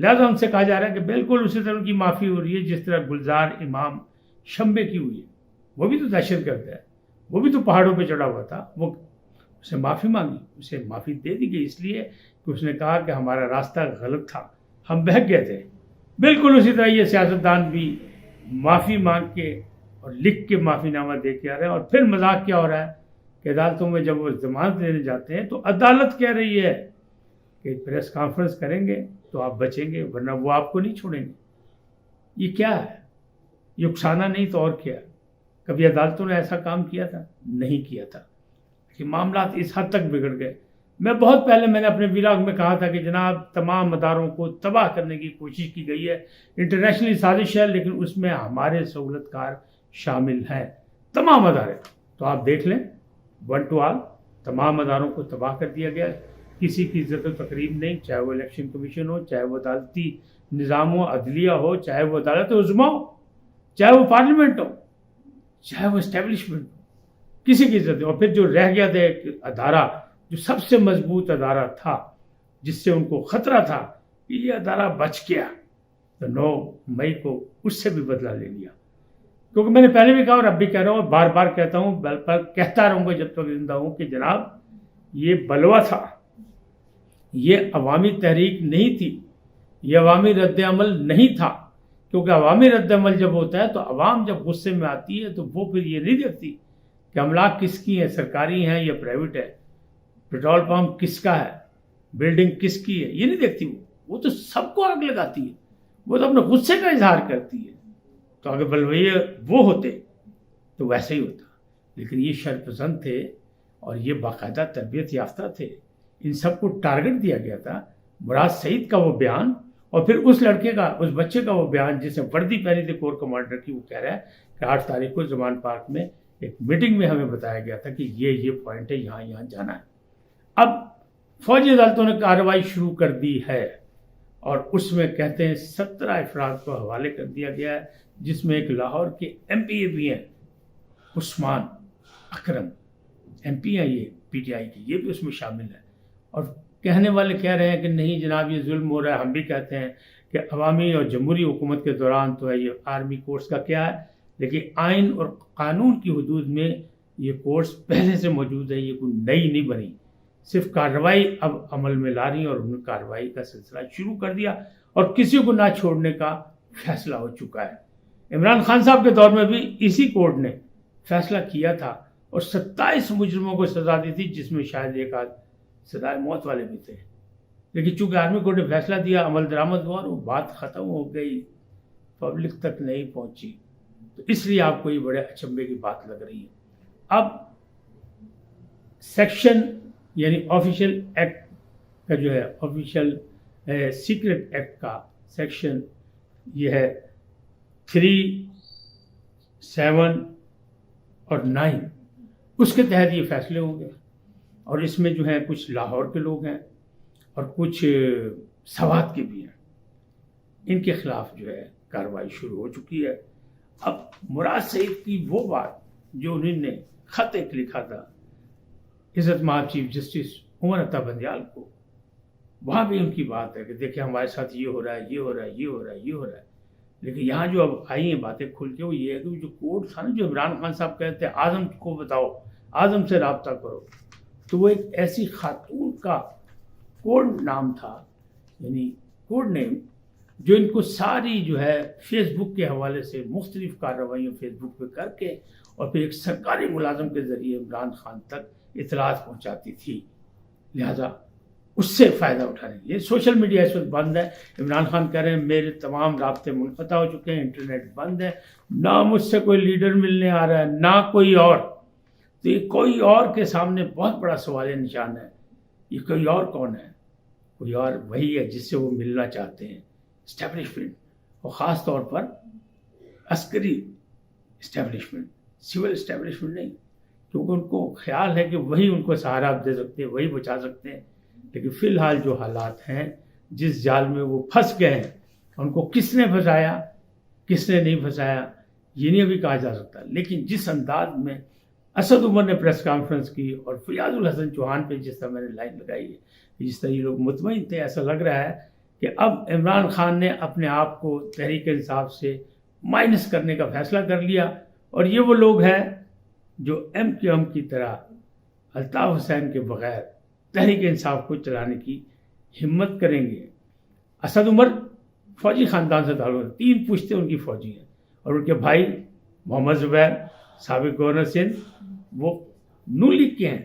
لہٰذا ان سے کہا جا رہا ہے کہ بالکل اسی طرح ان کی معافی ہو رہی ہے جس طرح گلزار امام شمبے کی ہوئی ہے. وہ بھی تو دہشت گرد ہے, وہ بھی تو پہاڑوں پہ چڑھا ہوا تھا, وہ اسے معافی مانگی, اسے معافی دے دی گئی اس لیے کہ اس نے کہا کہ ہمارا راستہ غلط تھا, ہم بہک گئے تھے. بالکل اسی طرح یہ سیاستدان بھی معافی مانگ کے اور لکھ کے معافی نامہ دے کے آ رہے ہیں. اور پھر مذاق کیا ہو رہا ہے کہ عدالتوں میں جب وہ ضمانت لینے جاتے ہیں تو عدالت کہہ رہی ہے کہ پریس کانفرنس کریں گے تو آپ بچیں گے ورنہ وہ آپ کو نہیں چھوڑیں گے. یہ کیا ہے؟ یہ اکسانا نہیں تو اور کیا؟ کبھی عدالتوں نے ایسا کام کیا تھا؟ نہیں کیا تھا. کہ معاملات اس حد تک بگڑ گئے. میں بہت پہلے میں نے اپنے ولاگ میں کہا تھا کہ جناب تمام اداروں کو تباہ کرنے کی کوشش کی گئی ہے, انٹرنیشنلی سازش ہے, لیکن اس میں ہمارے سہولت کار شامل ہیں, تمام ادارے. تو آپ دیکھ لیں ون ٹو آل تمام اداروں کو تباہ کر دیا گیا. کسی کی عزت و تقریب نہیں, چاہے وہ الیکشن کمیشن ہو, چاہے وہ عدالتی نظام ہو, عدلیہ ہو, چاہے وہ عدالت عظمیٰ ہو, چاہے وہ پارلیمنٹ ہو, چاہے وہ اسٹیبلشمنٹ ہو, کسی کی عزت نہیں. اور پھر جو رہ گیا تھا ایک ادارہ جو سب سے مضبوط ادارہ تھا جس سے ان کو خطرہ تھا کہ یہ ادارہ بچ گیا, تو 9 مئی کو اس سے بھی بدلہ لے لیا. کیونکہ میں نے پہلے بھی کہا اور اب بھی کہہ رہا ہوں, بار بار کہتا ہوں, بلکہ کہتا رہوں گا جب تک زندہ ہوں کہ جناب یہ بلوا تھا, یہ عوامی تحریک نہیں تھی, یہ عوامی رد عمل نہیں تھا. کیونکہ عوامی رد عمل جب ہوتا ہے تو عوام جب غصے میں آتی ہے تو وہ پھر یہ نہیں دیکھتی کہ املاک کس کی ہیں, سرکاری ہیں یا پرائیویٹ ہے, پیٹرول پمپ کس کا ہے, بلڈنگ کس کی ہے, یہ نہیں دیکھتی. وہ تو سب کو آگ لگاتی ہے, وہ تو اپنے غصے کا اظہار کرتی ہے. تو اگر بلویے وہ ہوتے تو ویسے ہی ہوتا, لیکن یہ شرپسند تھے اور یہ باقاعدہ تربیت یافتہ تھے. ان سب کو ٹارگٹ دیا گیا تھا. مراد سعید کا وہ بیان اور پھر اس لڑکے کا, اس بچے کا وہ بیان جس نے وردی پہنی تھی کور کمانڈر کی, وہ کہہ رہا ہے کہ 8 تاریخ کو زمان پارک میں ایک میٹنگ میں ہمیں بتایا گیا تھا کہ یہ پوائنٹ ہے, یہاں یہاں جانا ہے. اب فوجی عدالتوں نے کارروائی شروع کر دی ہے اور اس میں کہتے ہیں 17 افراد کو حوالے کر دیا گیا ہے, جس میں ایک لاہور کے ایم پی اے بھی ہیں, عثمان اکرم ایم پی ہیں, یہ پی ٹی آئی کی, یہ بھی اس میں شامل ہے. اور کہنے والے کہہ رہے ہیں کہ نہیں جناب یہ ظلم ہو رہا ہے. ہم بھی کہتے ہیں کہ عوامی اور جمہوری حکومت کے دوران تو ہے یہ آرمی کورس کا کیا ہے, لیکن آئین اور قانون کی حدود میں یہ کورس پہلے سے موجود ہے, یہ کوئی نئی نہیں بنی. صرف کارروائی اب عمل میں لا رہی ہیں اور انہوں نے کارروائی کا سلسلہ شروع کر دیا اور کسی کو نہ چھوڑنے کا فیصلہ ہو چکا ہے. عمران خان صاحب کے دور میں بھی اسی کورٹ نے فیصلہ کیا تھا اور 27 مجرموں کو سزا دی تھی, جس میں شاید ایک آدھ سزائے موت والے بھی تھے. لیکن چونکہ آرمی کورٹ نے فیصلہ دیا, عمل درآمد ہوا اور وہ بات ختم ہو گئی, پبلک تک نہیں پہنچی. تو اس لیے آپ کو یہ بڑے اچنبے کی بات لگ رہی ہے. اب سیکشن یعنی آفیشیل ایکٹ کا جو ہے, آفیشیل سیکرٹ ایکٹ کا سیکشن یہ ہے 3, 7 اور 9, اس کے تحت یہ فیصلے ہوں گے. اور اس میں جو ہیں کچھ لاہور کے لوگ ہیں اور کچھ سوات کے بھی ہیں, ان کے خلاف جو ہے کارروائی شروع ہو چکی ہے. اب مراد سعید کی وہ بات جو انہوں نے خط ایک لکھا تھا عزت مآب چیف جسٹس عمر عطا بندیال کو, وہاں بھی ان کی بات ہے کہ دیکھیں ہمارے ساتھ یہ ہو رہا ہے, یہ ہو رہا ہے, یہ ہو رہا ہے, یہ ہو رہا ہے. لیکن یہاں جو اب آئی ہیں باتیں کھل کے, وہ یہ ہے کہ جو کورٹ تھا نا, جو عمران خان صاحب کہتے ہیں اعظم کو بتاؤ, اعظم سے رابطہ کرو, تو وہ ایک ایسی خاتون کا کوڈ نام تھا, یعنی کوڈ نیم, جو ان کو ساری جو ہے فیس بک کے حوالے سے مختلف کارروائیوں فیس بک پہ کر کے اور پھر ایک سرکاری ملازم کے ذریعے عمران خان تک اطلاعات پہنچاتی تھی. لہذا اس سے فائدہ اٹھانے کے لیے سوشل میڈیا اس وقت بند ہے. عمران خان کہہ رہے ہیں میرے تمام رابطے منقطع ہو چکے ہیں, انٹرنیٹ بند ہے, نہ مجھ سے کوئی لیڈر ملنے آ رہا ہے, نہ کوئی اور. تو یہ کوئی اور کے سامنے بہت بڑا سوال نشان ہے. یہ کوئی اور کون ہے؟ کوئی اور وہی ہے جس سے وہ ملنا چاہتے ہیں, اسٹیبلشمنٹ, اور خاص طور پر عسکری اسٹیبلشمنٹ, سول اسٹیبلشمنٹ نہیں, کیونکہ ان کو خیال ہے کہ وہی ان کو سہارا دے سکتے ہیں, وہی بچا سکتے ہیں. لیکن فی الحال جو حالات ہیں, جس جال میں وہ پھنس گئے ہیں, ان کو کس نے پھنسایا کس نے نہیں پھنسایا یہ نہیں ابھی کہا جا سکتا. لیکن جس انداز میں اسد عمر نے پریس کانفرنس کی اور فیاض الحسن چوہان پہ جس طرح میں نے لائن لگائی ہے, جس طرح یہ لوگ مطمئن تھے, ایسا لگ رہا ہے کہ اب عمران خان نے اپنے آپ کو تحریک انصاف سے مائنس کرنے کا فیصلہ کر لیا، اور یہ وہ لوگ ہیں جو MQM کی طرح الطاف حسین کے بغیر تحریک انصاف کو چلانے کی ہمت کریں گے۔ اسد عمر فوجی خاندان سے تعلق ہے، 3 پشتے ان کی فوجی ہیں، اور ان کے بھائی محمد زبیر سابق گورنر سندھ وہ نون لیگ کے ہیں،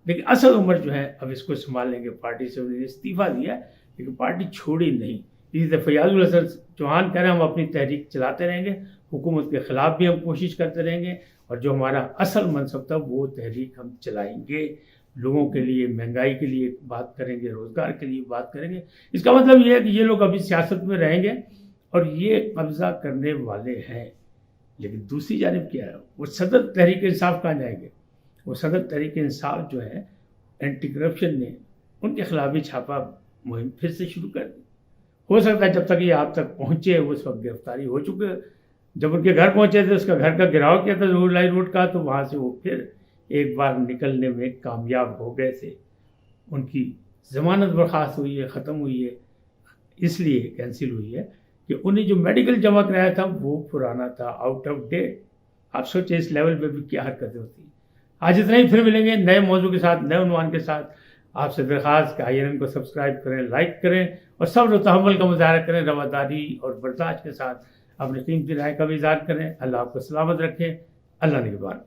لیکن اسد عمر جو ہے اب اس کو سنبھالیں گے۔ پارٹی سے انہوں نے استعفیٰ دیا لیکن پارٹی چھوڑی نہیں۔ اسی طرح فیاض الحسن چوہان کہہ رہے ہیں ہم اپنی تحریک چلاتے رہیں گے، حکومت کے خلاف بھی ہم کوشش کرتے رہیں گے، اور جو ہمارا اصل منصب تھا وہ تحریک ہم چلائیں گے، لوگوں کے لیے مہنگائی کے لیے بات کریں گے، روزگار کے لیے بات کریں گے۔ اس کا مطلب یہ ہے کہ یہ لوگ ابھی سیاست میں رہیں گے اور یہ قبضہ کرنے والے ہیں۔ لیکن دوسری جانب کیا ہے، وہ صدر تحریک انصاف کہاں جائیں گے؟ وہ صدر تحریک انصاف جو ہے اینٹی کرپشن نے ان کے خلاف بھی چھاپا مہم پھر سے شروع کر دی۔ ہو سکتا ہے جب تک یہ آپ تک پہنچے اس وقت گرفتاری ہو چکے۔ جب ان کے گھر پہنچے تھے اس کا گھر کا گھراؤ کیا تھا ظہور الہی روڈ کا، تو وہاں سے وہ پھر ایک بار نکلنے میں کامیاب ہو گئے تھے۔ ان کی ضمانت برخاست ہوئی ہے، ختم ہوئی ہے، اس لیے کینسل ہوئی ہے کہ انہیں جو میڈیکل جمع کرایا تھا وہ پرانا تھا، آؤٹ آف ڈیٹ۔ آپ سوچیں اس لیول پہ بھی کیا حرکتیں ہوتی ہیں۔ آج اتنا ہی، پھر ملیں گے نئے موضوع کے ساتھ، نئے عنوان کے ساتھ۔ آپ سے درخواست کہ INN کو سبسکرائب کریں، لائک کریں اور صبر و تحمل کا مظاہرہ کریں، رواداری اور برداشت کے ساتھ اپنی قیمتی رائے کا بھی اظہار کریں۔ اللہ آپ کو سلامت رکھے، اللہ نگہبان۔